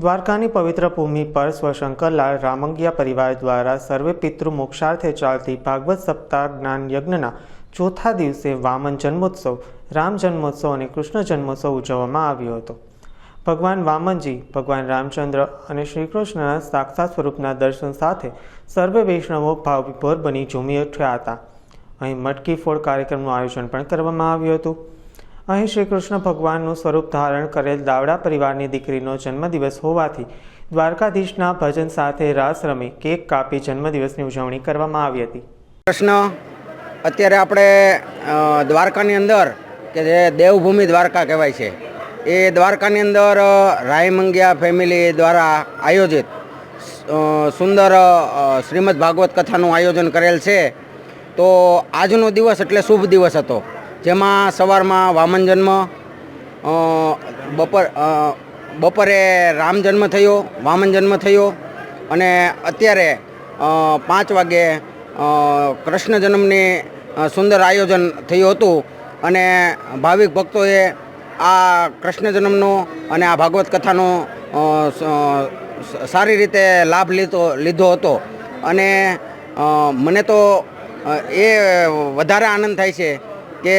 દ્વારકાની પવિત્ર ભૂમિ પર સ્વશંકરલાલ રામંગિયા પરિવાર દ્વારા સર્વે પિતૃ મોક્ષાર્થે ચાલતી ભાગવત સપ્તાહ જ્ઞાન યજ્ઞના ચોથા દિવસે વામન જન્મોત્સવ, રામ જન્મોત્સવ અને કૃષ્ણ જન્મોત્સવ ઉજવવામાં આવ્યો હતો. ભગવાન વામનજી, ભગવાન રામચંદ્ર અને શ્રી કૃષ્ણના સાક્ષાત સ્વરૂપના દર્શન સાથે સર્વે વૈષ્ણવો ભાવવિભોર બની ઝૂમી ઉઠ્યા હતા. અહીં મટકી ફોડ કાર્યક્રમનું આયોજન પણ કરવામાં આવ્યું હતું. અહીં શ્રી કૃષ્ણ ભગવાનનું સ્વરૂપ ધારણ કરેલ દાવડા પરિવારની દીકરીનો જન્મદિવસ હોવાથી દ્વારકાધીશના ભજન સાથે રાસ રમી કેક કાપી જન્મદિવસની ઉજવણી કરવામાં આવી હતી. કૃષ્ણ અત્યારે આપણે દ્વારકાની અંદર કે જે દેવભૂમિ દ્વારકા કહેવાય છે, એ દ્વારકાની અંદર રાયમંગિયા ફેમિલી દ્વારા આયોજિત સુંદર શ્રીમદ ભાગવત કથાનું આયોજન કરેલ છે. તો આજનો દિવસ એટલે શુભ દિવસ હતો, જેમાં સવારમાં વામન જન્મ, બપોરે રામ જન્મ થયો, વામન જન્મ થયો અને અત્યારે 5 વાગે કૃષ્ણ જન્મની સુંદર આયોજન થયું હતું. અને ભાવિક ભક્તોએ આ કૃષ્ણ જન્મનો અને આ ભાગવત કથાનો સારી રીતે લાભ લીધો હતો. અને મને તો એ વધારે આનંદ થાય છે કે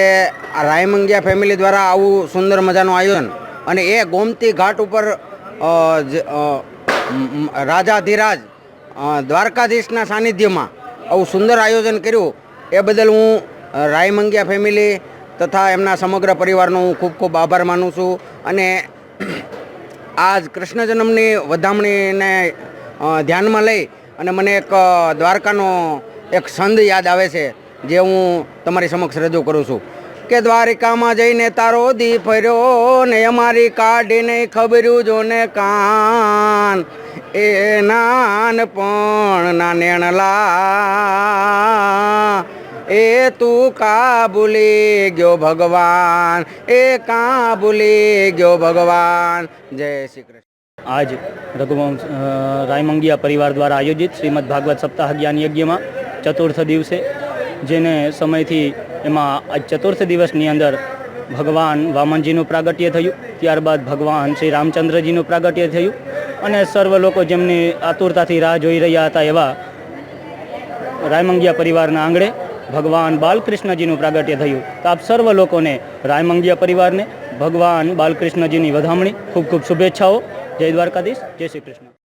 આ રાયમંગિયા ફેમિલી દ્વારા આવું સુંદર મજાનું આયોજન, અને એ ગોમતી ઘાટ ઉપર રાજાધિરાજ દ્વારકાધીશના સાનિધ્યમાં આવું સુંદર આયોજન કર્યું, એ બદલ હું રાયમંગિયા ફેમિલી તથા એમના સમગ્ર પરિવારનો હું ખૂબ ખૂબ આભાર માનું છું. અને આજ કૃષ્ણ જન્મની વધામણીને ધ્યાનમાં લઈ અને મને એક દ્વારકાનો એક છંદ યાદ આવે છે, જે હું તમારી સમક્ષ રજૂ કરું છું કે દ્વારિકામાં જઈને તારો દી ફર્યો ને અમારી કાઢીને ખબર્યું જો ને કાન, એ નાનપણ ના નેણલા એ તું કા ભૂલી ગયો ભગવાન, એ કા ભૂલી ગયો ભગવાન. જય શ્રી કૃષ્ણ. આજ રઘુવંશ રાયમંગિયા પરિવાર દ્વારા આયોજિત શ્રીમદ ભાગવત સપ્તાહ જ્ઞાન યજ્ઞમાં ચતુર્થ દિવસે, જેને સમયથી એમાં આજ ચતુર્થ દિવસની અંદર ભગવાન વામનજીનું પ્રાગટ્ય થયું, ત્યારબાદ ભગવાન શ્રી રામચંદ્રજીનું પ્રાગટ્ય થયું અને સર્વ લોકો જેમની આતુરતાથી રાહ જોઈ રહ્યા હતા એવા રાયમંગિયા પરિવારના આંગણે ભગવાન બાલકૃષ્ણજીનું પ્રાગટ્ય થયું. તો આપ સર્વ લોકોને, રાયમંગિયા પરિવારને ભગવાન બાલકૃષ્ણજીની વધામણી ખૂબ ખૂબ શુભેચ્છાઓ. જય દ્વારકાધીશ, જય શ્રી કૃષ્ણ.